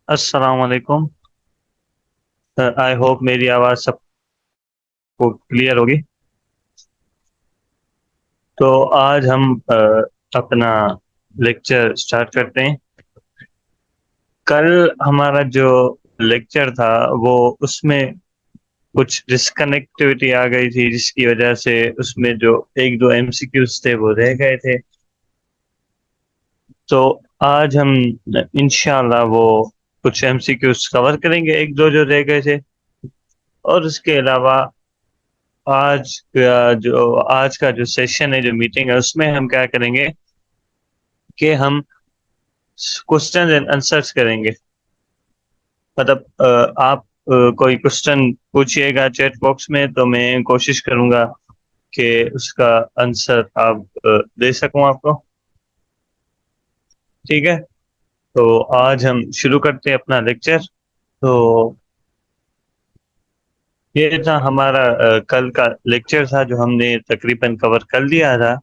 अस्सलाम वालेकुम। I hope मेरी आवाज़ सबको क्लियर होगी। तो आज हम अपना लेक्चर स्टार्ट करते हैं। कल हमारा जो लेक्चर था वो उसमें कुछ डिसकनेक्टिविटी आ गई थी, जिसकी वजह से उसमें जो एक दो एमसीक्यूज थे वो रह गए थे। तो आज हम इंशाल्लाह वो कुछ एमसीक्यूज कवर करेंगे, एक दो जो रह गए थे। और उसके अलावा आज का जो सेशन है, जो मीटिंग है, उसमें हम क्या करेंगे कि हम क्वेश्चन एंड आंसर्स करेंगे। मतलब आप कोई क्वेश्चन पूछिएगा चैट बॉक्स में, तो मैं कोशिश करूंगा कि उसका आंसर आप दे सकूं आपको। ठीक है, तो आज हम शुरू करते हैं अपना लेक्चर। तो ये था हमारा कल का लेक्चर था, जो हमने तकरीबन कवर कर लिया था।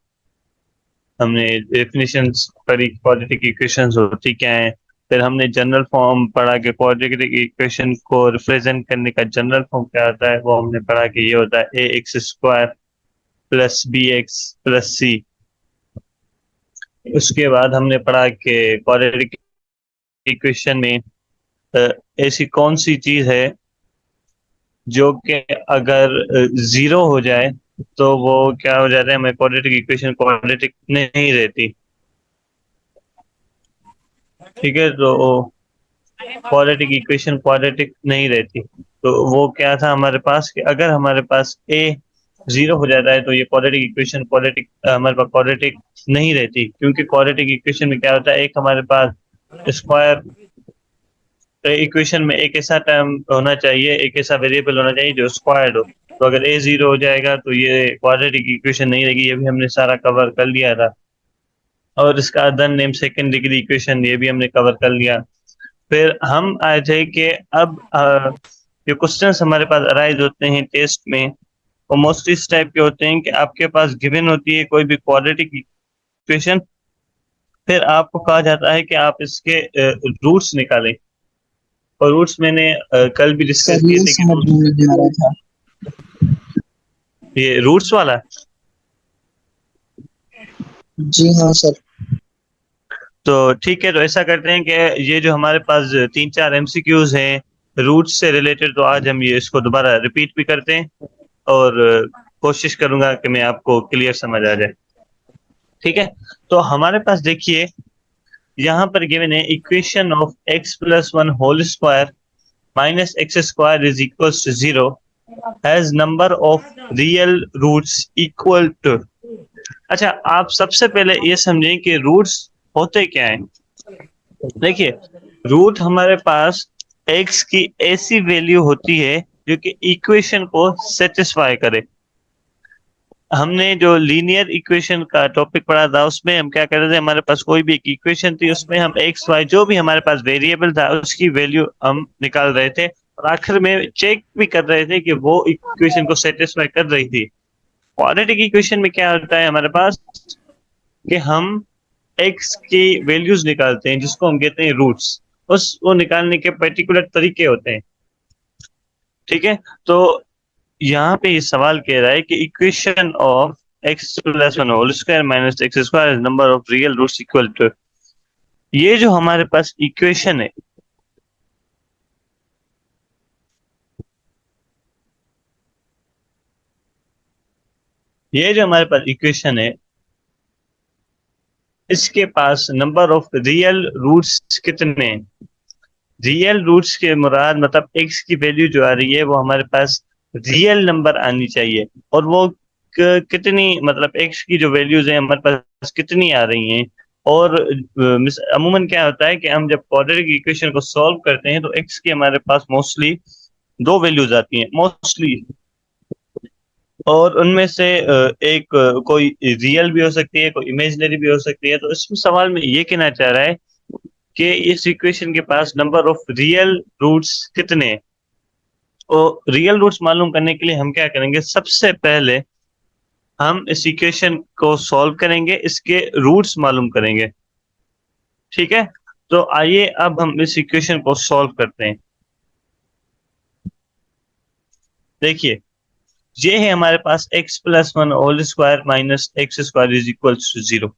हमने डेफिनेशंस पढ़ी, क्वाड्रेटिक इक्वेशंस होती क्या है। फिर हमने जनरल फॉर्म पढ़ा कि क्वाड्रेटिक इक्वेशन को रिप्रेजेंट करने का जनरल फॉर्म क्या होता है। वो हमने पढ़ा कि ये होता है A X square plus B x plus C. उसके बाद हमने पढ़ा कि क्वाड्रेटिक इक्वेशन में अ, ऐसी कौन सी चीज है जो कि अगर जीरो हो जाए तो वो क्या हो जाता है, हमें क्वाड्रेटिक इक्वेशन क्वाड्रेटिक नहीं रहती। ठीक है, तो क्वाड्रेटिक इक्वेशन क्वाड्रेटिक नहीं रहती। तो वो क्या था हमारे पास कि अगर हमारे पास ए जीरो हो जाता है तो ये क्वाड्रेटिक इक्वेशन क्वाड्रेटिक हमारे पास क्वाड्रेटिक नहीं रहती, क्योंकि क्वाड्रेटिक इक्वेशन में क्या होता है, एक हमारे पास स्क्वायर इक्वेशन में एक ऐसा टर्म होना चाहिए, एक ऐसा वेरिएबल होना चाहिए जो स्क्वायर्ड हो। तो अगर ए जीरो हो जाएगा तो ये क्वाड्रेटिक इक्वेशन नहीं रहेगी। ये भी हमने सारा कवर कर लिया था। और इसका other name second degree equation, ये भी हमने कवर कर लिया। फिर हम आए थे कि अब जो क्वेश्चंस हमारे पास अराइज होते हैं टेस्ट में, वो मोस्टली इस टाइप के होते हैं कि आपके पास गिवन होती है कोई भी क्वाड्रेटिक इक्वेशन। फिर आपको कहा जाता है कि आप इसके रूट्स निकालें। और रूट्स मैंने कल भी डिस्कस सर किए ये थे कि समझ में नहीं आ रहा था। ये रूट्स वाला। जी हाँ सर। तो ठीक है, तो ऐसा करते हैं कि ये जो हमारे पास तीन चार एमसीक्यूज हैं रूट्स से रिलेटेड, तो आज हम ये इसको दोबारा रिपीट भी करते हैं। और कोशिश करूंगा कि मैं आपको क्लियर समझ आ जाए। ठीक है, तो हमारे पास देखिए यहाँ पर गिवन है equation of x plus one whole square minus x square is equal to zero has number of real roots equal to. अच्छा, आप सबसे पहले ये समझें कि रूट्स होते क्या हैं। देखिए, रूट हमारे पास एक्स की ऐसी वैल्यू होती है जो कि इक्वेशन को सेटिस्फाई करे। हमने जो लीनियर इक्वेशन का टॉपिक पढ़ा था उसमें हम क्या कर रहे थे, हमारे पास कोई भी एक इक्वेशन थी, उसमें हम एक्स वाई जो भी हमारे पास वेरिएबल था उसकी वैल्यू हम निकाल रहे थे, और आखिर में चेक भी कर रहे थे कि वो इक्वेशन को सेटिस्फाई कर रही थी। क्वाड्रेटिक इक्वेशन में क्या होता है हमारे पास कि हम एक्स की वैल्यूज निकालते हैं, जिसको हम कहते हैं रूट्स। उस वो निकालने के पर्टिकुलर तरीके होते हैं। ठीक है, तो यहाँ पे ये सवाल कह रहा है कि equation of x plus one whole square minus x square number of real roots equal to. ये जो हमारे पास इक्वेशन है, ये जो हमारे पास इक्वेशन है, इसके पास नंबर ऑफ रियल रूट्स कितने हैं। रियल रूट्स के मुराद मतलब एक्स की वैल्यू जो आ रही है वो हमारे पास रियल नंबर आनी चाहिए। और वो कितनी, मतलब एक्स की जो वैल्यूज हैं हमारे पास कितनी आ रही हैं। और अमूमन क्या होता है कि हम जब क्वाड्रेटिक इक्वेशन को सॉल्व करते हैं तो एक्स की हमारे पास मोस्टली दो वैल्यूज आती हैं मोस्टली। और उनमें से एक कोई रियल भी हो सकती है, कोई इमेजिनरी भी हो सकती है। तो इस सवाल में ये कहना चाह रहा है कि इस इक्वेशन के पास नंबर ऑफ रियल रूट्स कितने हैं। तो रियल रूट्स मालूम करने के लिए हम क्या करेंगे, सबसे पहले हम इस इक्वेशन को सॉल्व करेंगे, इसके रूट्स मालूम करेंगे। ठीक है, तो आइए अब हम इस इक्वेशन को सॉल्व करते हैं। देखिए, ये है हमारे पास x+1 whole square minus x square is equal to 0।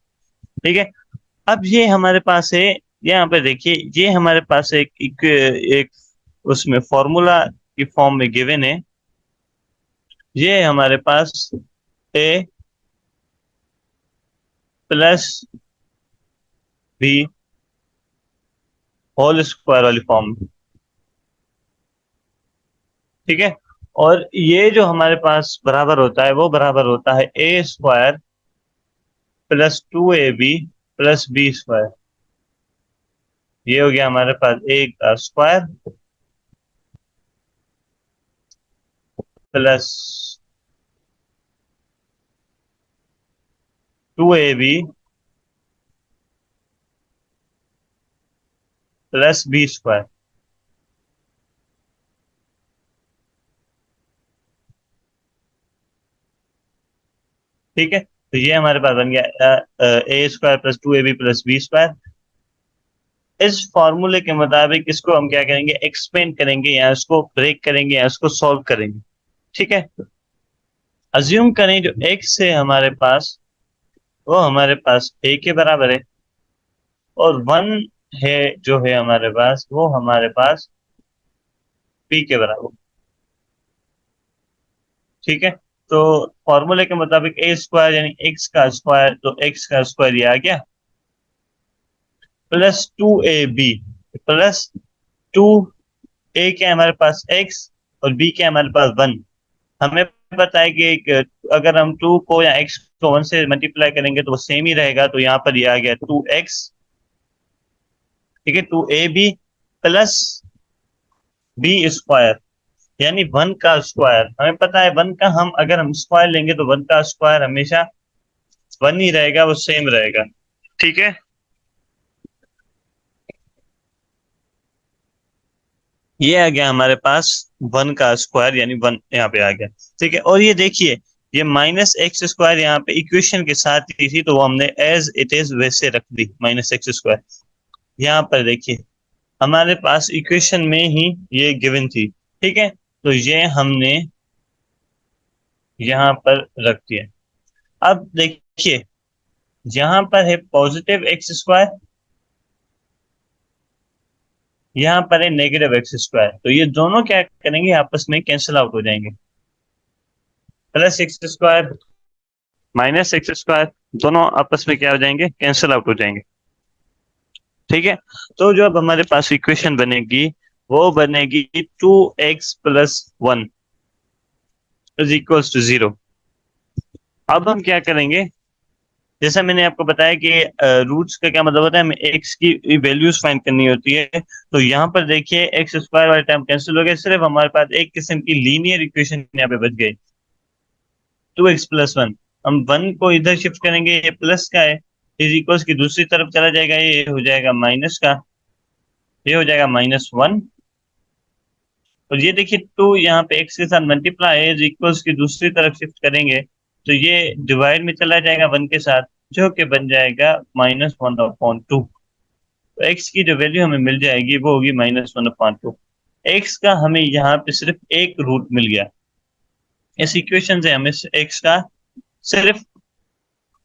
ठीक है, अब ये हमारे पास है, यहाँ पे देखिए, ये हमारे पास एक उसमें फॉर्मूला की फॉर्म में गिवन है। ये है हमारे पास a plus B whole square वाली फॉर्म में। ठीक है, और ये जो हमारे पास बराबर होता है वो बराबर होता है a square plus 2ab plus B square. ये हो गया हमारे पास a का square plus 2ab plus B square. ठीक है, तो ये हमारे पास बन गया a square plus 2ab plus B square. इस फॉर्मूले के मुताबिक इसको हम क्या करेंगे, एक्सपेंड करेंगे या इसको ब्रेक करेंगे या इसको सॉल्व करेंगे। ठीक है, अज्यूम करें जो x है हमारे पास वो हमारे पास a के बराबर है, और 1 है जो है हमारे पास वो हमारे पास p के बराबर। ठीक है, तो फॉर्मूले के मुताबिक a स्क्वायर यानी x का स्क्वायर, तो x का स्क्वायर ये आ गया प्लस 2ab प्लस 2a क्या है हमारे पास x और b क्या है हमारे पास 1। हमें पता है कि अगर हम 2 को या x को 1 से मल्टीप्लाई करेंगे तो वो सेम ही रहेगा, तो यहाँ पर ये आ गया 2x। ठीक है, 2ab प्लस बी स्क्वायर यानी 1 का स्क्वायर। हमें पता है 1 का हम अगर हम स्क्वायर लेंगे तो 1 का स्क्वायर हमेशा 1 ही रहेगा, वो सेम रहेगा। ठीक है, ये आ गया हमारे पास 1 का स्क्वायर यानी 1 यहाँ पे आ गया। ठीक है, और ये देखिए, ये माइनस एक्स स्क्वायर यहाँ पे इक्वेशन के साथ ही थी, तो वो हमने एज इट इज वैसे रख दी माइनस एक्स स्क्वायर। यहाँ पर देखिए, हमारे पास इक्वेशन में ही ये गिवन थी। ठीक है, तो ये हमने यहाँ पर रख दिया। अब देखिए, यहाँ पर है पॉजिटिव एक्स स्क्वायर, यहाँ पर है नेगेटिव एक्स स्क्वायर, तो ये दोनों क्या करेंगे, आपस में कैंसिल आउट हो जाएंगे। Plus x square minus x square दोनों आपस में क्या हो जाएंगे, कैंसिल आउट हो जाएंगे। ठीक है, तो जो अब हमारे पास इक्वेशन बनेगी वो बनेगी 2x+1 इज इक्वल्स टू 0। अब हम क्या करेंगे, जैसा मैंने आपको बताया कि रूट्स का क्या मतलब होता है, हमें एक्स की वैल्यूज फाइंड करनी होती है। तो यहाँ पर देखिए एक्स स्क्वायर वाले टर्म कैंसिल हो गए, सिर्फ हमारे पास एक किस्म की लीनियर इक्वेशन यहाँ पे बच गई, 2x+1। हम 1 को इधर शिफ्ट करेंगे, ये प्लस का है, इज इक्वल्स की दूसरी तरफ चला जाएगा, ये हो जाएगा माइनस का, ये हो जाएगा -1। और ये देखिए 2 यहाँ पे x के साथ मल्टीप्लाई है, इज इक्वल्स की दूसरी तरफ शिफ्ट करेंगे तो ये डिवाइड में चला जाएगा 1 के साथ, जो कि बन जाएगा -1/2। तो x की जो वैल्यू हमें मिल जाएगी वो होगी -1/2। x का हमें यहाँ पे सिर्फ एक रूट मिल गया, इस इक्वेशन से हमें x का सिर्फ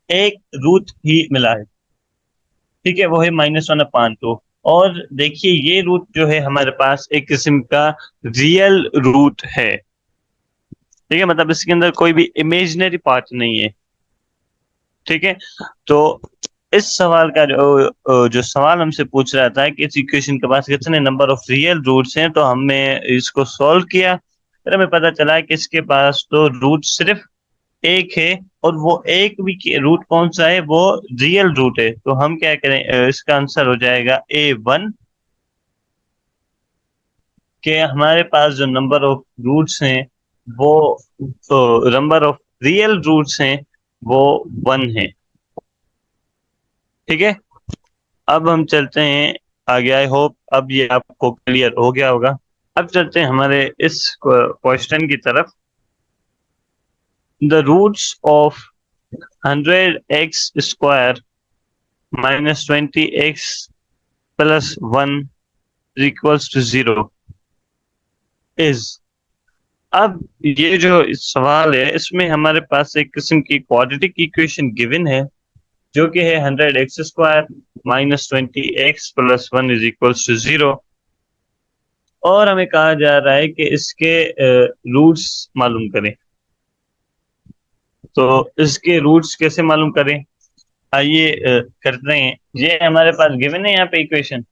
एक रूट ही मिला है। ठीक है, वो है -1/2। और देखिए ये रूट जो है हमारे पास एक किस्म का रियल रूट है। ठीक है, मतलब इसके अंदर कोई भी इमेजिनरी पार्ट नहीं है। ठीक है, तो इस सवाल का जो सवाल हमसे पूछ रहा था कि इस इक्वेशन के पास कितने नंबर ऑफ रियल रूट्स हैं, तो हमने इसको सॉल्व किया, फिर हमें पता चला कि इसके पास तो रूट सिर्फ एक है, और वो एक भी रूट कौन सा है, वो रियल रूट है। तो हम क्या करें, इसका आंसर हो जाएगा A1, कि हमारे पास जो नंबर ऑफ रूट्स हैं वो, तो नंबर ऑफ रियल रूट्स हैं वो 1 है। ठीक है, अब हम चलते हैं आगे। आई होप अब ये आपको क्लियर हो गया होगा। अब चलते हैं हमारे इस क्वेश्चन की तरफ। The roots of 100x square -20x plus 1 equals to 0 is. अब ये जो सवाल है इसमें हमारे पास एक किस्म की क्वाड्रेटिक इक्वेशन गिवन है जो कि है 100x² minus 20x plus 1 is equals to 0, और हमें कहा जा रहा है कि इसके रूट्स मालूम करें। तो इसके रूट्स कैसे मालूम करें, आइए करते हैं। ये हमारे पास गिवन है यहाँ पे इक्वेशन।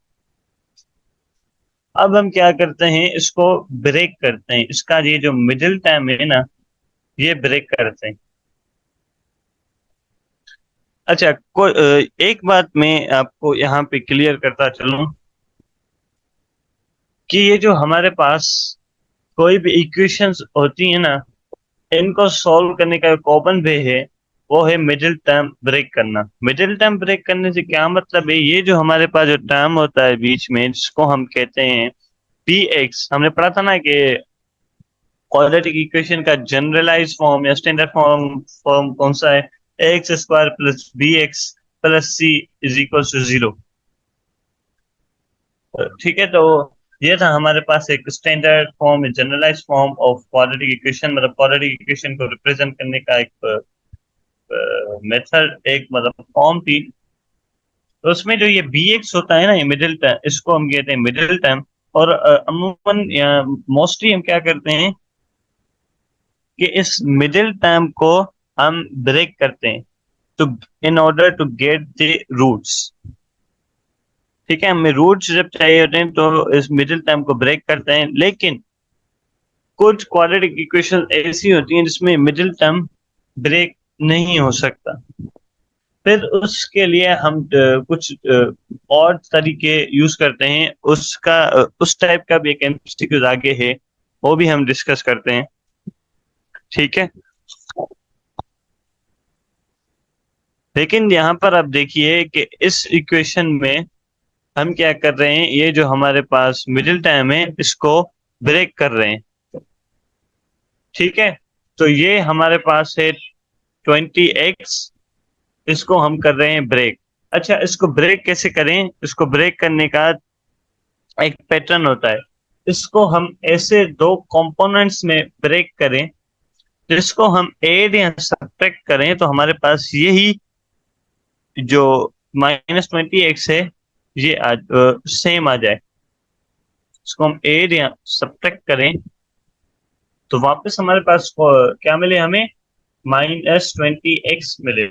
अब हम क्या करते हैं, इसको ब्रेक करते हैं, इसका ये जो मिडिल टर्म है ना ये ब्रेक करते हैं। अच्छा, एक बात मैं आपको यहाँ पे क्लियर करता चलूं कि ये जो हमारे पास कोई भी इक्वेशंस होती है ना, इनको सॉल्व करने का कॉमन वे है, वो है मिडिल टर्म ब्रेक करना। मिडिल टर्म ब्रेक करने से क्या मतलब है, ये जो हमारे पास जो टर्म होता है बीच में जिसको हम कहते हैं पी एक्स, हमने पढ़ा था ना कि क्वाड्रेटिक इक्वेशन का जनरलाइज फॉर्म या स्टैंडर्ड फॉर्म फॉर्म कौन सा है, x² plus B x plus C is equal to 0। ठीक है, तो ये था हमारे पास एक standard form, generalize form of quadratic equation, मतलब क्वाड्रेटिक इक्वेशन को रिप्रेजेंट करने का एक मेथड, एक मतलब फॉर्म थी। तो उसमें जो ये बी एक्स होता है ना, ये मिडिल टर्म, इसको हम कहते हैं मिडिल टर्म। और अमूमन मोस्टली हम क्या करते हैं कि इस मिडिल टर्म को हम ब्रेक करते हैं, तो in order to get the roots. ठीक है, हमें रूट्स जब चाहिए होते हैं तो इस मिडिल टर्म को ब्रेक करते हैं, लेकिन कुछ क्वाड्रेटिक इक्वेशन ऐसी होती हैं जिसमें मिडिल टर्म ब्रेक नहीं हो सकता। फिर उसके लिए हम कुछ और तरीके यूज करते हैं, उसका उस टाइप का भी एक एमसीक्यू आगे है, वो भी हम डिस्कस करते हैं। ठीक है, लेकिन यहाँ पर आप देखिए कि इस इक्वेशन में हम क्या कर रहे हैं, ये जो हमारे पास मिडिल टर्म है इसको ब्रेक कर रहे हैं। ठीक है, तो ये हमारे पास है 20x, इसको हम कर रहे हैं ब्रेक। अच्छा, इसको ब्रेक कैसे करें, इसको ब्रेक करने का एक पैटर्न होता है। इसको हम ऐसे दो कंपोनेंट्स में ब्रेक करें जिसको हम ऐड या सब्ट्रैक्ट करें तो हमारे पास यही जो -20x है ये सेम आ जाए। इसको हम ऐड या सब्ट्रैक्ट करें तो वापस हमारे पास क्या मिले, हमें -20x मिले।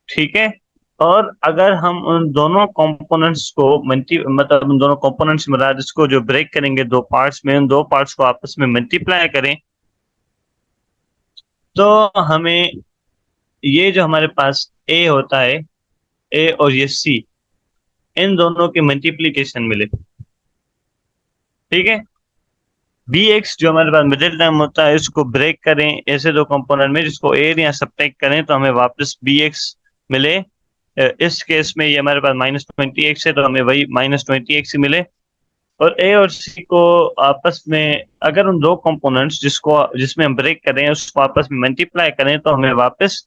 ठीक है, और अगर हम उन दोनों कंपोनेंट्स को मतलब उन दोनों कंपोनेंट्स में जिसको जो ब्रेक करेंगे दो पार्ट्स में, उन दो पार्ट्स को आपस में मल्टीप्लाई करें तो हमें ये जो हमारे पास ए होता है, ए और ये सी, इन दोनों के मल्टीप्लीकेशन मिले। ठीक है, बी एक्स जो हमारे पास मिडिल टर्म होता है इसको ब्रेक करें ऐसे दो कंपोनेंट में जिसको ऐड या सब्ट्रैक्ट करें तो हमें वापस बी एक्स मिले। इस केस में ये हमारे पास -20x है तो हमें वही -20x ही मिले। और ए और सी को आपस में अगर उन दो कंपोनेंट्स जिसमें हम ब्रेक करें उसको आपस में मल्टीप्लाई करें तो हमें वापस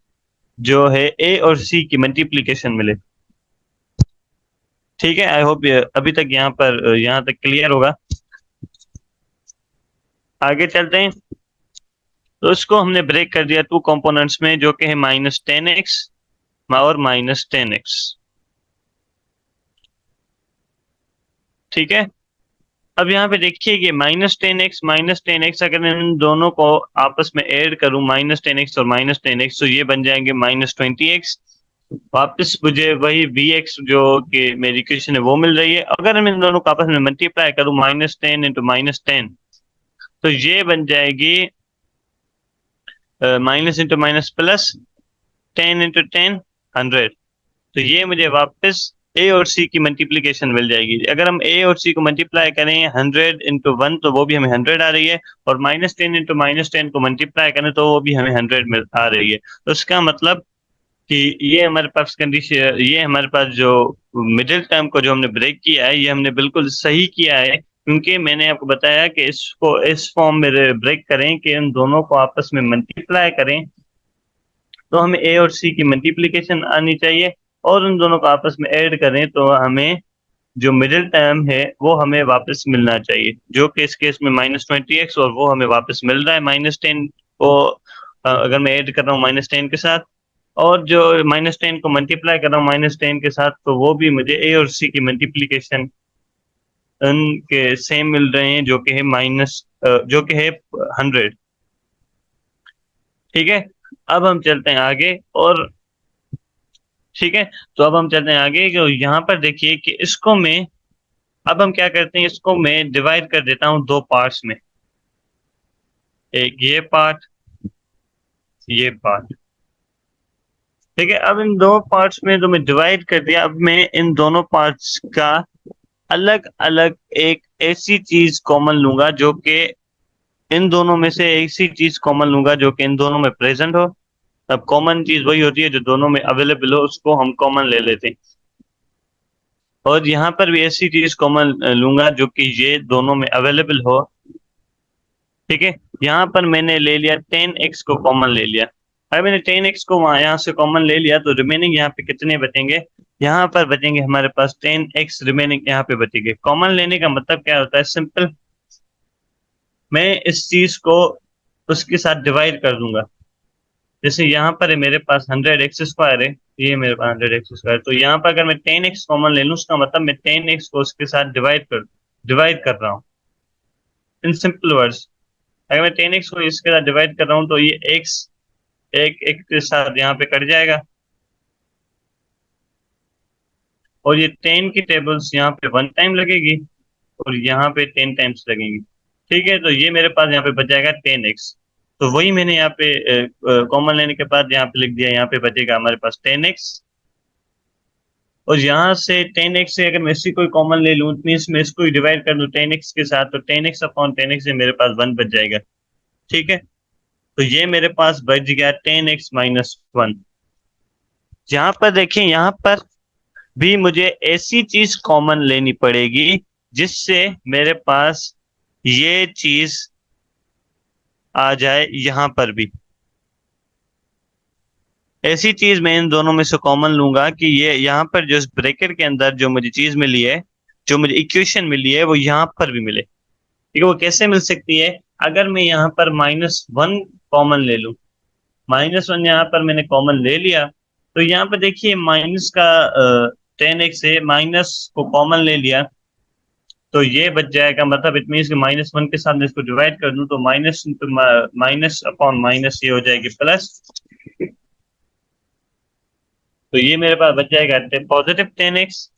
जो है ए और सी की मल्टीप्लीकेशन मिले। ठीक है, आई होप अभी तक यहाँ तक क्लियर होगा। आगे चलते हैं। तो इसको हमने ब्रेक कर दिया टू कंपोनेंट्स में जो कि है -10x और -10x। ठीक है, अब यहाँ पे देखिए कि -10x अगर इन दोनों को आपस में ऐड करूं, -10x और -10x, तो ये बन जाएंगे -20x। वापस मुझे वही bx जो कि मेरी इक्वेशन है वो मिल रही है। अगर मैं इन दोनों को आपस में मल्टीप्लाई करूं, -10 इंटू -10, तो ये बन जाएगी minus into minus plus, 10 into 10 100। तो ये मुझे वापस ए और सी की मल्टीप्लीकेशन मिल जाएगी। अगर हम ए और सी को मल्टीप्लाई करें 100 इंटू 1 तो वो भी हमें 100 आ रही है, और -10 इंटू -10 को मल्टीप्लाई करें तो वो भी हमें 100 मिल आ रही है। तो इसका मतलब कि ये हमारे पास कंडीशन, ये हमारे पास जो मिडिल टर्म को जो हमने ब्रेक किया है ये हमने बिल्कुल सही किया है, क्योंकि मैंने आपको बताया कि इसको इस फॉर्म में ब्रेक करें कि इन दोनों को आपस में मल्टीप्लाई करें तो हमें ए और सी की मल्टीप्लीकेशन आनी चाहिए, और उन दोनों को आपस में ऐड करें तो हमें जो मिडिल टर्म है वो हमें वापस मिलना चाहिए, जो कि इस केस में -20x, और वो हमें वापस मिल रहा है -10 को। अगर मैं ऐड कर रहा हूँ -10 के साथ, और जो -10 को मल्टीप्लाई कर रहा हूँ -10 के साथ, तो वो भी मुझे ए और सी की मल्टीप्लीकेशन के सेम मिल रहे हैं, जो कि है जो कि है 100। ठीक है, अब हम चलते हैं आगे। और ठीक है, तो अब हम चलते हैं आगे कि यहाँ पर देखिए कि इसको मैं, अब हम क्या करते हैं, इसको मैं डिवाइड कर देता हूँ दो पार्ट्स में, एक ये पार्ट, ये पार्ट। ठीक है, अब इन दो पार्ट्स में तो मैं डिवाइड कर दिया। अब मैं इन दोनों पार्ट्स का अलग अलग एक ऐसी चीज कॉमन लूंगा, जो कि इन दोनों में से ऐसी चीज कॉमन लूंगा जो कि इन दोनों में प्रेजेंट हो। अब कॉमन चीज वही होती है जो दोनों में अवेलेबल हो, उसको हम कॉमन ले लेते हैं। और यहाँ पर भी ऐसी चीज कॉमन लूंगा जो कि ये दोनों में अवेलेबल हो। ठीक है, यहाँ पर मैंने ले लिया 10x को कॉमन ले लिया। अगर मैंने 10x को वहाँ यहाँ से कॉमन ले लिया, तो रिमेनिंग यहाँ पे कितने बचेंगे? यहाँ पर बचेंगे हमारे पास 10x रिमेनिंग यहाँ पे बचेंगे। कॉमन लेने का मतलब क्या होता है? सिंपल, मैं इस चीज को उसके साथ डिवाइड कर दूंगा। जैसे यहाँ पर है मेरे पास 100x², है ये मेरे पास 100x², तो यहाँ पर अगर मैं 10x कॉमन ले लूँ, उसका मतलब मैं 10x को उसके साथ डिवाइड कर रहा हूँ। इन सिंपल वर्ड्स, अगर मैं 10x को इसके साथ डिवाइड कर रहा हूँ, तो ये x एक एक के साथ यहाँ पे कट जाएगा, और ये 10 की टेबल्स यहाँ पे 1 टाइम लगेगी, और यहाँ पे 10 टाइम्स लगेंगी। ठीक है, तो ये मेरे पास यहाँ पे बच जाएगा 10x। तो वही मैंने यहाँ पे कॉमन लेने के बाद यहाँ पे लिख दिया, यहाँ पे बचेगा हमारे पास 10x। और यहाँ से 10x से अगर मैं इसी कोई कॉमन ले लूँ, मीन्स मैं इसको ही डिवाइड कर दूँ 10x के साथ, तो 10x/10x से मेरे पास 1 बच जाएगा। ठीक है, तो ये मेरे पास बच गया 10x-1। यहाँ पर देखें, यहाँ पर भी मुझे ऐसी चीज कॉमन लेनी पड़ेगी जिससे मेरे पास ये चीज आ जाए। यहाँ पर भी ऐसी चीज मैं इन दोनों में से कॉमन लूंगा कि ये यहाँ पर जो इस ब्रैकेट के अंदर जो मुझे चीज मिली है, जो मुझे इक्वेशन मिली है, वो यहाँ पर भी मिले। ठीक है, वो कैसे मिल सकती है? अगर मैं यहाँ पर -1 कॉमन ले लूँ, -1 यहाँ पर मैंने कॉमन ले लिया, तो यहाँ पर देखिए माइनस का 10x है, माइनस को कॉमन ले लिया, तो ये बच जाएगा। मतलब इट मीन्स कि -1 के साथ मैं इसको डिवाइड कर दूं, तो माइनस ये हो जाएगी प्लस। तो ये मेरे पास बच जाएगा +10x।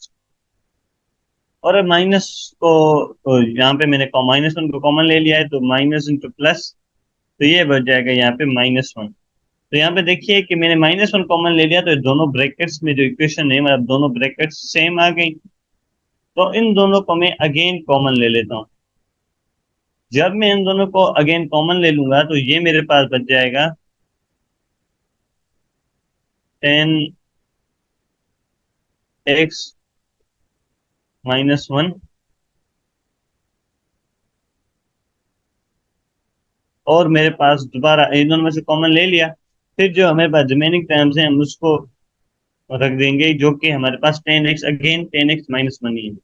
और माइनस को, तो यहाँ पे मैंने -1 को कॉमन ले लिया है, तो माइनस इंटू प्लस, तो ये बच जाएगा यहाँ पे -1। तो यहाँ पे देखिए कि मैंने -1 कॉमन ले लिया, तो दोनों ब्रैकेट्स में जो इक्वेशन है, मतलब दोनों ब्रैकेट्स सेम आ गई। तो इन दोनों को मैं अगेन कॉमन ले लेता हूँ। जब मैं इन दोनों को अगेन कॉमन ले लूंगा, तो ये मेरे पास बच जाएगा 10x-1। और मेरे पास दोबारा इन दोनों में से कॉमन ले लिया, फिर जो हमारे पास रिमेनिंग टर्म्स हैं हम उसको रख देंगे, जो कि हमारे पास 10x, अगेन 10x-1 ही है।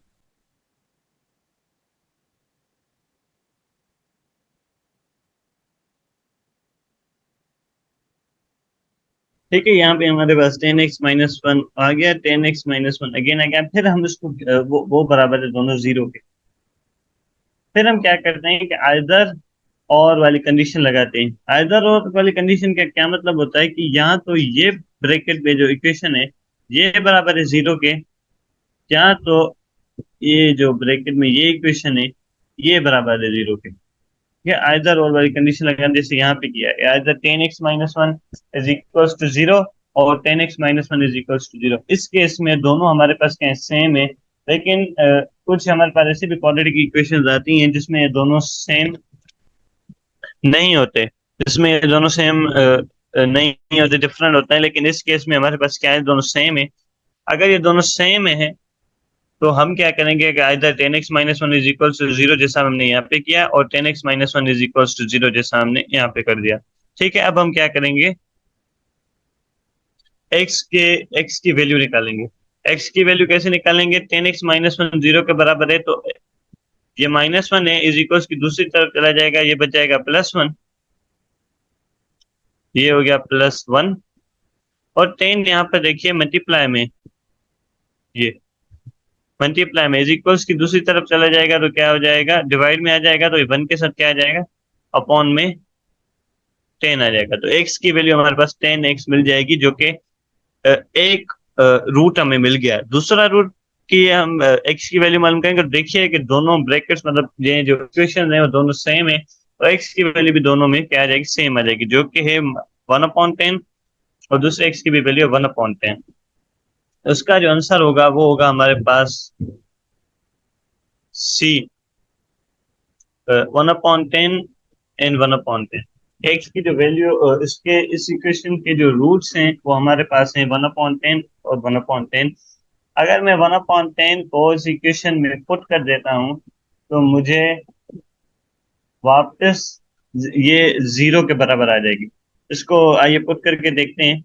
ठीक है, यहाँ पे हमारे पास 10x-1 आ गया, 10x-1 अगेन आ गया। फिर हम इसको वो बराबर है दोनों जीरो के। फिर हम क्या करते हैं कि आइदर और वाली कंडीशन लगाते हैं। आइदर और वाली कंडीशन का क्या मतलब होता है कि यहाँ तो ये ब्रैकेट में जो इक्वेशन है, ये बराबर है जीरो के, या तो ये जो ब्रैकेट में ये इक्वेशन है, ये बराबर है जीरो के। ये आइदर और वाली कंडीशन लगाने, जैसे यहाँ पे किया है, either 10x-1 is equals to zero, और 10x-1 is equals to zero. इस केस में दोनों हमारे पास क्या सेम है, लेकिन कुछ हमारे पास ऐसी भी क्वाड्रेटिक इक्वेशंस आती हैं जिसमें ये दोनों सेम नहीं होते, जिसमें ये दोनों सेम नहीं होते, डिफरेंट होता है। लेकिन इस केस में हमारे पास क्या है, दोनों सेम है। अगर ये दोनों सेम है, तो हम क्या करेंगे कि either 10x-1 is equal to zero, जैसा हमने यहाँ पे किया, और 10x-1 is equal to zero, जैसा हमने यहाँ पे कर दिया। ठीक है, अब हम क्या करेंगे, x की वैल्यू निकालेंगे। x की वैल्यू कैसे निकालेंगे? 10x माइनस वन 0 के बराबर है, तो ये -1 है, इज इक्वल्स की दूसरी तरफ चला जाएगा, ये बच जाएगा +1, ये हो गया +1। और 10 यहाँ पर देखिए मल्टीप्लाई में, ये मल्टीप्लाई में इज इक्वल्स की दूसरी तरफ चला जाएगा तो क्या हो जाएगा? डिवाइड में आ जाएगा, तो ये 1 के साथ क्या आ जाएगा? अपॉन में 10 आ जाएगा। तो x की वैल्यू हमारे पास 10x मिल जाएगी, जो कि एक रूट हमें मिल गया। दूसरा रूट की हम x की वैल्यू मालूम करेंगे, तो देखिए कि दोनों ब्रैकेट्स मतलब ये जो इक्वेशन है वो दोनों सेम है, और x की वैल्यू भी दोनों में क्या आ जाएगी? सेम आ जाएगी, जो कि है 1/10, और दूसरे x की भी वैल्यू 1/10। उसका जो आंसर होगा वो होगा हमारे पास सी, 1/10 एंड 1/10। एक्स की जो वैल्यू इसके इस इक्वेशन के जो रूट्स हैं वो हमारे पास हैं 1/10 और 1/10। अगर मैं 1/10 को इस इक्वेशन में पुट कर देता हूँ तो मुझे वापस ये 0 के बराबर आ जाएगी। इसको आइए पुट करके देखते हैं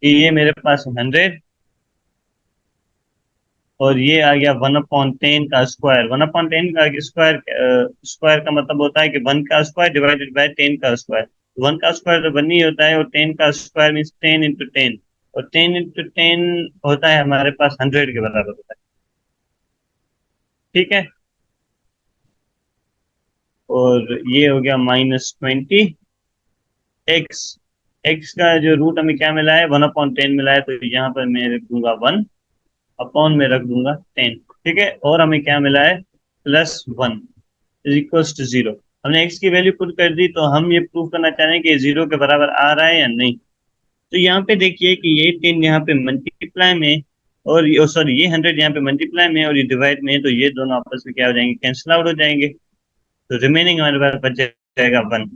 कि ये मेरे पास 100, और ये आ गया 1/10 का स्क्वायर। 1/10 का स्क्वायर, स्क्वायर का मतलब होता है कि 1 का स्क्वायर डिवाइडेड बाय 10 का स्क्वायर। 1 का स्क्वायर तो 1 ही होता है, और 10 का स्क्वायर मीन्स 10 × 10, और 10 × 10 होता है हमारे पास 100 के बराबर होता है। ठीक है, और ये हो गया -20 एक्स। एक्स का जो रूट हमें क्या मिला है? 1/10 मिला है, तो यहाँ पर मैं रख दूंगा 1, अपॉन में रख दूंगा 10। ठीक है, और हमें क्या मिला है? +1 इज इक्वल्स टू 0। हमने x की वैल्यू पुट कर दी, तो हम ये प्रूव करना चाह रहे हैं कि 0 के बराबर आ रहा है या नहीं। तो यहाँ पे देखिए कि ये 10 यहाँ पे मल्टीप्लाई में, और ये सॉरी ये 100 यहाँ पे मल्टीप्लाई में और ये डिवाइड में है, तो ये दोनों आपस में क्या हो जाएंगे? कैंसिल आउट हो जाएंगे। तो रिमेनिंग हमारे पास बच जाएगा 1।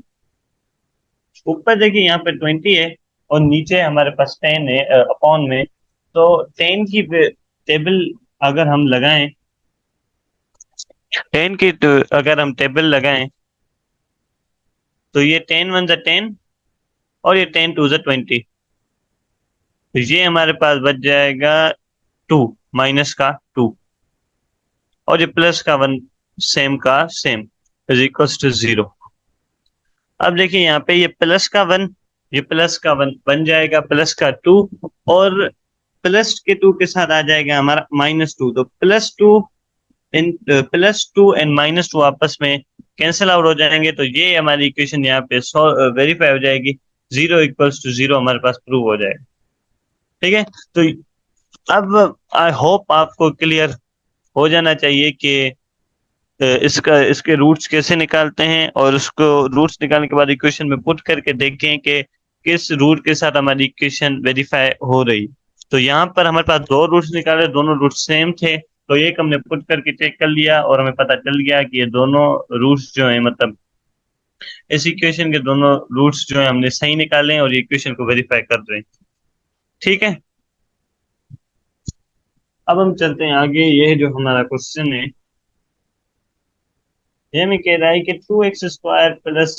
ऊपर देखिए यहाँ पे 20 है, और नीचे हमारे पास 10 है अपॉन में। तो 10 की टेबल अगर हम लगाएं, 10 की तो अगर हम टेबल लगाएं, तो ये 10 × 1 = 10, और ये 10 × 2 = 20। तो ये हमारे पास बच जाएगा 2, माइनस का 2, और ये प्लस का 1, सेम का सेम, इज इक्वल्स टू 0। अब देखिए यहाँ पे ये प्लस का 1, ये प्लस का 1 बन जाएगा प्लस का 2, और प्लस के 2 के साथ आ जाएगा हमारा -2। तो +2 एंड -2 आपस में कैंसिल आउट हो जाएंगे, तो ये हमारी इक्वेशन यहाँ पे वेरीफाई हो जाएगी। 0 इक्वल्स टू 0 हमारे पास प्रूव हो जाएगा। ठीक है, तो अब आई होप आपको क्लियर हो जाना चाहिए कि इसका इसके रूट्स कैसे निकालते हैं, और उसको रूट्स निकालने के बाद इक्वेशन में पुट करके देखें कि किस रूट के साथ हमारी इक्वेशन वेरीफाई हो रही। तो यहाँ पर हमारे पास दो रूट्स निकाले, दोनों रूट सेम थे, तो एक हमने पुट करके चेक कर लिया, और हमें पता चल गया कि ये दोनों रूट्स जो हैं, मतलब इस इक्वेशन के दोनों रूट्स जो हैं हमने सही निकाले हैं, और ये इक्वेशन को वेरीफाई कर रहे हैं। ठीक है, अब हम चलते हैं आगे। ये जो हमारा क्वेश्चन है, ये हमें कह रहा है कि 2x² +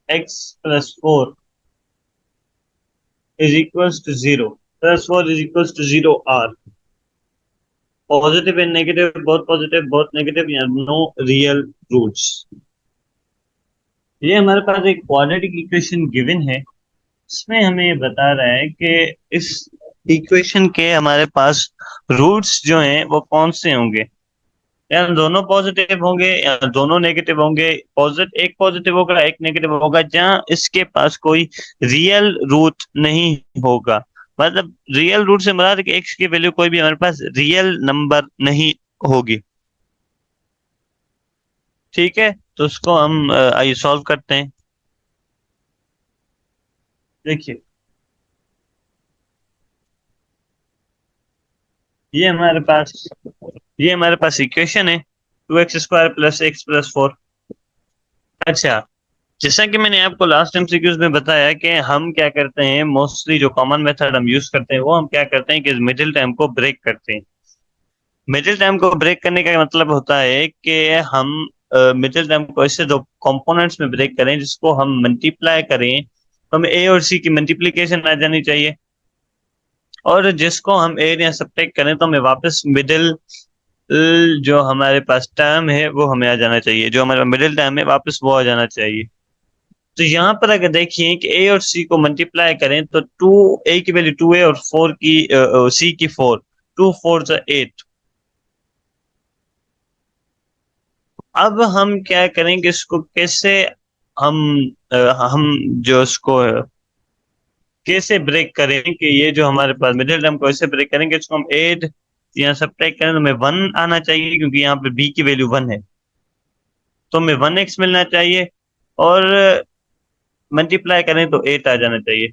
x + 4 is equals to 0, +4 is equals to 0 are positive and negative, बहुत पॉजिटिव बहुत नेगेटिव, या नो रियल रूट्स। ये हमारे पास एक क्वाड्रेटिक इक्वेशन गिवन है। इसमें हमें बता रहा है कि इस इक्वेशन के हमारे पास रूट्स जो हैं वो कौन से होंगे, या दोनों पॉजिटिव होंगे या दोनों नेगेटिव होंगे। एक पॉजिटिव होगा एक नेगेटिव होगा, जहां इसके पास कोई रियल रूट नहीं होगा। मतलब रियल रूट से मुराद है कि एक्स की वैल्यू कोई भी हमारे पास रियल नंबर नहीं होगी। ठीक है, तो उसको हम आइए सॉल्व करते हैं। देखिए, ये हमारे पास ये हमारे पास इक्वेशन है, 2x² + x + 4। अच्छा, जैसा कि मैंने आपको लास्ट एमसीक्यूज में बताया कि हम क्या करते हैं, मोस्टली जो कॉमन मेथड हम यूज करते हैं वो हम क्या करते हैं कि मिडिल टर्म को ब्रेक करते हैं। मिडिल टर्म को ब्रेक करने का मतलब होता है कि हम मिडिल टर्म को ऐसे दो कंपोनेंट्स में ब्रेक करें जिसको हम मल्टीप्लाई करें, तो हमें ए और सी की मल्टीप्लीकेशन आ जानी चाहिए। और जिसको हम ऐड या सब्ट्रैक्ट करें तो हमें वापस मिडिल जो हमारे पास टर्म है वो हमें आ जाना चाहिए, जो हमारा मिडिल टर्म है वापस वो आ जाना चाहिए। तो यहाँ पर अगर देखिए कि ए और सी को मल्टीप्लाई करें तो टू, ए की वैल्यू 2 है और फोर की सी की 4, 2 4 8। अब हम क्या करेंगे, इसको कैसे हम अ, हम जो इसको कैसे ब्रेक करें कि ये जो हमारे पास मिडिल टर्म को ऐसे ब्रेक करेंगे, इसको हम ऐड या सब्ट्रैक्ट करें तो हमें 1 आना चाहिए, क्योंकि यहाँ पे बी की वैल्यू 1 है, तो हमें 1x मिलना चाहिए। और मल्टीप्लाई करें तो 8 आ जाना चाहिए।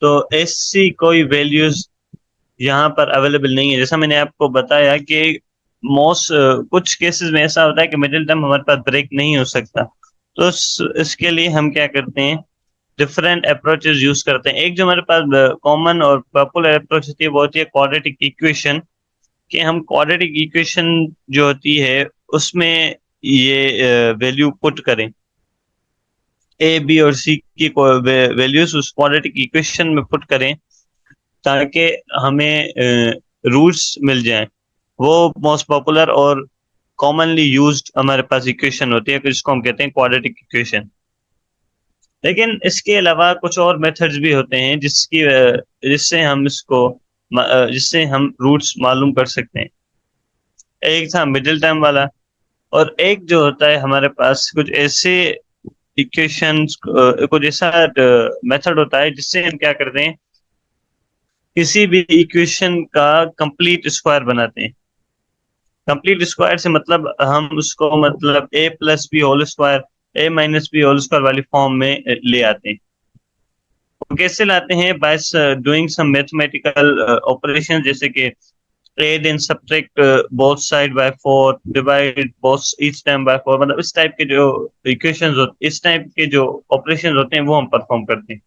तो ऐसी कोई वैल्यूज यहाँ पर अवेलेबल नहीं है। जैसा मैंने आपको बताया कि मोस्ट कुछ केसेस में ऐसा होता है कि मिडिल टर्म हमारे पास ब्रेक नहीं हो सकता, तो इसके लिए हम क्या करते हैं, डिफरेंट अप्रोचेस यूज करते हैं। एक जो हमारे पास कॉमन और पॉपुलर अप्रोच होती है वो होती है क्वाड्रेटिक इक्वेशन, कि हम क्वाड्रेटिक इक्वेशन जो होती है उसमें ये वैल्यू पुट करें, ए बी और सी की वैल्यूज उस क्वाड्रेटिक इक्वेशन में पुट करें, ताकि हमें रूट्स मिल जाएं। वो मोस्ट पॉपुलर और कॉमनली यूज्ड हमारे पास इक्वेशन होती है, जिसको हम कहते हैं क्वाड्रेटिक इक्वेशन। लेकिन इसके अलावा कुछ और मेथड्स भी होते हैं जिससे हम जिससे हम रूट्स मालूम कर सकते हैं। एक था मिडिल टर्म वाला, और एक जो होता है हमारे पास कुछ ऐसे इक्वेशंस, कुछ ऐसा मेथड होता है जिससे हम क्या करते हैं, किसी भी इक्वेशन का कंप्लीट स्क्वायर बनाते हैं। कंप्लीट स्क्वायर से मतलब हम उसको मतलब A plus B whole square, A minus B whole square वाली फॉर्म में ले आते हैं। वो कैसे लाते हैं, by doing some mathematical operation, जैसे कि add and subtract both side by 4, divide both each time by 4, मतलब इस टाइप के जो इक्वेशंस होते, इस टाइप के जो ऑपरेशंस होते हैं वो हम परफॉर्म करते हैं।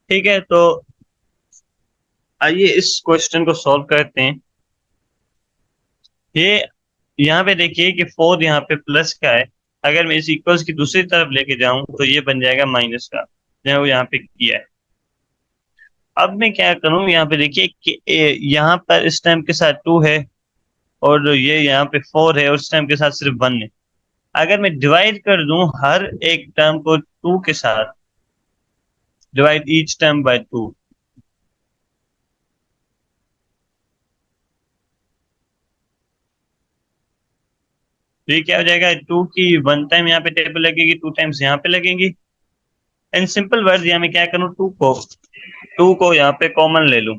ठीक है, तो आइए इस क्वेश्चन को सॉल्व करते हैं। ये यहाँ पे देखिए कि 4 यहाँ पे प्लस का है, अगर मैं इस इक्वल्स की दूसरी तरफ लेके जाऊं तो ये बन जाएगा माइनस का, जो वो यहाँ पे किया है। अब मैं क्या करूं, यहाँ पे देखिए कि यहाँ पर इस टाइम के साथ 2 है, और ये यहाँ पे 4 है, और इस टाइम के साथ सिर्फ 1 है। अगर मैं डिवाइड कर दूं हर एक टर्म को 2 के साथ, डिवाइड ईच टर्म बाय 2, तो ये क्या हो जाएगा, 2 की 1 टाइम यहाँ पे टेबल लगेगी, 2 टाइम्स यहाँ पे लगेंगी। इन सिंपल वर्ड्स यहाँ मैं क्या करूँ, टू को यहाँ पे कॉमन ले लूँ।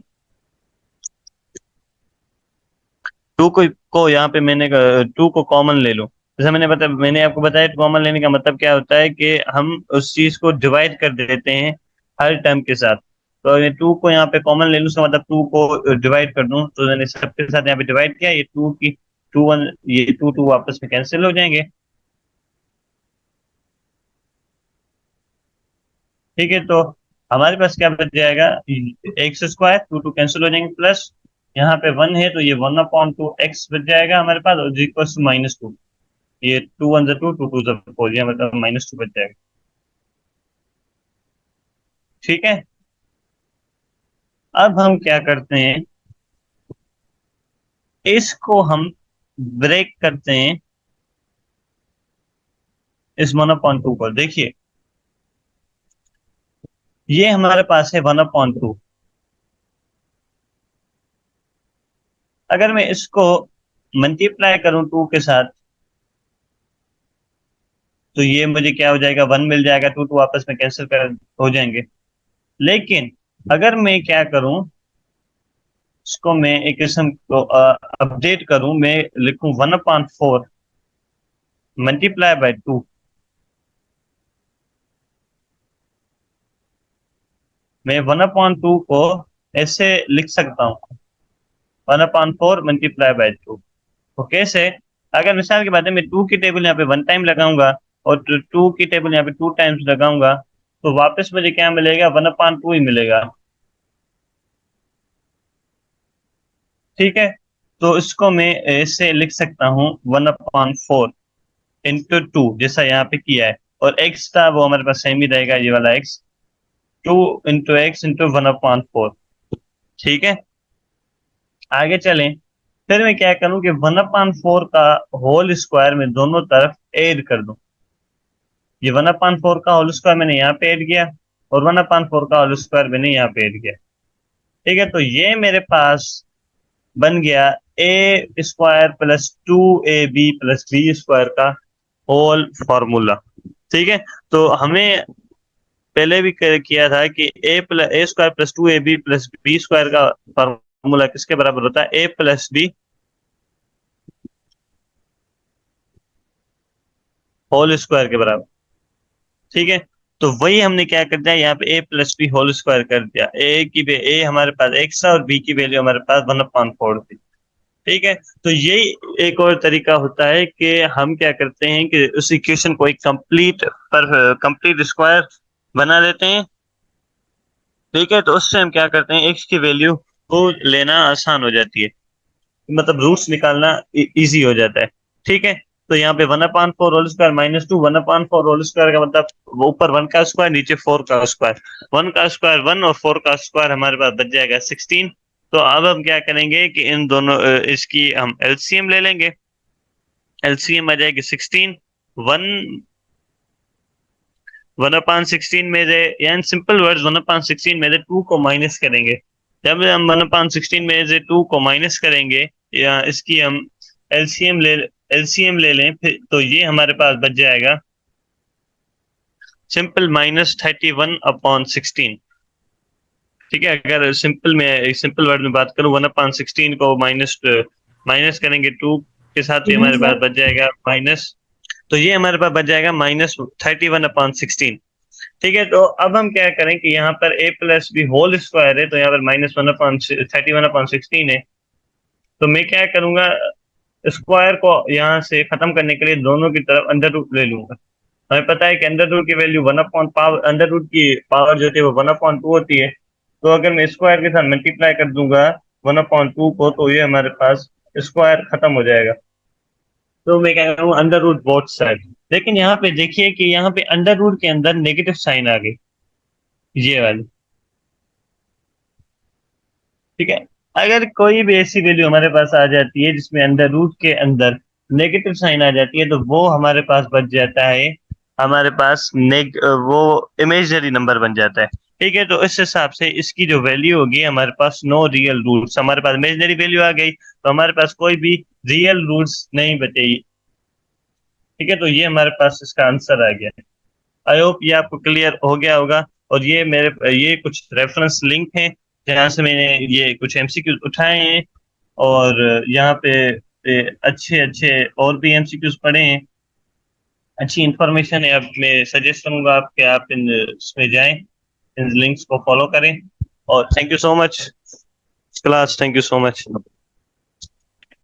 टू को यहाँ पे मैंने 2 को कॉमन ले लूँ। जैसा मैंने आपको बताया कॉमन लेने का मतलब क्या होता है कि हम उस चीज को डिवाइड कर देते हैं हर टर्म के साथ। तो ये 2 को यहाँ पे कॉमन ले लूँ, उसका मतलब 2 को डिवाइड कर दूं, तो मैंने सबके साथ यहाँ पे डिवाइड किया, ये 2 की 2 1, ये 2 2 आपस में कैंसिल हो जाएंगे। ठीक है, तो हमारे पास क्या बच जाएगा, एक्स स्क्वायर, 2 2 कैंसिल हो जाएंगे, प्लस यहाँ पे 1 है तो ये 1/2x बच जाएगा हमारे पास, और इक्वल टू -2। ये 2 1 2, 2 2 4, ये मतलब -2 बच जाएगा। ठीक है, अब हम क्या करते हैं, इसको हम ब्रेक करते हैं, इस 1/2 को। देखिए ये हमारे पास है 1/2। अगर मैं इसको मल्टीप्लाई करूं 2 के साथ, तो ये मुझे क्या हो जाएगा, 1 मिल जाएगा, 2 2 आपस में कैंसिल कर हो जाएंगे। लेकिन अगर मैं क्या करूं, इसको मैं एक किस्म को अपडेट करूं, मैं लिखूं 1/4 मल्टीप्लाई बाय 2। मैं 1/2 को ऐसे लिख सकता हूँ, 1/4 मल्टीप्लाई बाय 2। तो कैसे, अगर मिसाल के बाद मैं 2 की टेबल यहाँ पे 1 टाइम लगाऊंगा, और 2 की टेबल यहाँ पे 2 टाइम्स लगाऊंगा, तो वापस मुझे क्या मिलेगा, 1/2 ही मिलेगा। ठीक है, तो इसको मैं ऐसे लिख सकता हूँ 1/4 इंटू 2, जैसा यहाँ पे किया है। और x था वो हमारे पास सेम ही रहेगा, ये वाला x, 2 × x × 1/4। ठीक है, आगे चलें। फिर मैं क्या करूं कि 1/4 का होल स्क्वायर में दोनों तरफ ऐड कर दूं। ये 1/4 का होल स्क्वायर मैंने यहाँ पे ऐड किया, और 1/4 का होल स्क्वायर मैंने यहाँ पे ऐड किया। ठीक है, तो ये मेरे पास बन गया a² + 2ab + b² का होल फॉर्मूला। ठीक है, तो हमें पहले भी किया था कि a² + 2ab + b² का फॉर्मूला किसके बराबर होता है, a + b होल स्क्वायर के बराबर। ठीक है, तो वही हमने क्या कर दिया, यहाँ पे a + b होल स्क्वायर कर दिया। a हमारे पास x है और b की वैल्यू हमारे पास 1/4 थी। ठीक है, तो यही एक और तरीका होता है कि हम क्या करते हैं कि उस इक्वेशन को एक कंप्लीट स्क्वायर बना देते हैं। ठीक है, तो उससे हम क्या करते हैं, x की वैल्यू को लेना आसान हो जाती है, मतलब रूट्स निकालना इजी हो जाता है। ठीक है, तो यहाँ पे 1/4 होल स्क्वायर -2, 1/4 होल स्क्वायर का मतलब वो ऊपर 1 का स्क्वायर नीचे 4 का स्क्वायर, 1 का स्क्वायर 1 और 4 का स्क्वायर हमारे पास बच जाएगा 16। तो अब हम क्या करेंगे कि इन दोनों इसकी हम एलसीएम ले लेंगे। एलसीएम आ जाएगी 16। 1/16 में से, या इन सिंपल वर्ड्स 1/16 में से 2 को माइनस करेंगे। जब हम 1/16 में से 2 को माइनस करेंगे, या इसकी हम एलसीएम ले लें, फिर तो ये हमारे पास बच जाएगा सिंपल -31/16। ठीक है, अगर सिंपल वर्ड में बात करूं, 1/16 को माइनस माइनस करेंगे 2 के साथ, तो ये हमारे पास बच जाएगा माइनस, तो ये हमारे पास बच जाएगा -31/16। ठीक है, तो अब हम क्या करें कि यहाँ पर a + b होल स्क्वायर है, तो यहाँ पर -31/16 है। तो मैं क्या करूंगा, स्क्वायर को यहाँ से खत्म करने के लिए दोनों की तरफ अंडर रूट ले लूंगा। हमें पता है कि अंडर रूट की वैल्यू अंडर रूट की पावर जो होती है वो 1/2 होती है। तो अगर मैं स्क्वायर के साथ मल्टीप्लाई कर दूंगा 1/2 को, तो ये हमारे पास स्क्वायर खत्म हो जाएगा। तो मैं क्या करूँ, अंडर रूट बोथ साइड। लेकिन यहाँ पे देखिए कि यहाँ पे अंडर रूट के अंदर नेगेटिव साइन आ गई, ये वाली। ठीक है, अगर कोई भी ऐसी वैल्यू हमारे पास आ जाती है जिसमें अंडर रूट के अंदर नेगेटिव साइन आ जाती है, तो वो हमारे पास बच जाता है, हमारे पास वो इमेजनरी नंबर बन जाता है। ठीक है, तो इस हिसाब से इसकी जो वैल्यू होगी, हमारे पास नो रियल रूट्स, हमारे पास इमेजनरी वैल्यू आ गई, तो हमारे पास कोई भी रियल रूट्स नहीं बचेगी। ठीक है, तो ये हमारे पास इसका आंसर आ गया। आई होप ये आपको क्लियर हो गया होगा। और ये कुछ रेफरेंस लिंक हैं जहाँ से मैंने ये कुछ एमसीक्यूज उठाए हैं, और यहाँ पे अच्छे अच्छे और भी एमसीक्यूज पढ़े हैं, अच्छी इंफॉर्मेशन है। अब मैं सजेस्ट करूंगा आप कि आप इसमें जाएं, इन लिंक्स को फॉलो करें। और thank you so much class, thank you so much.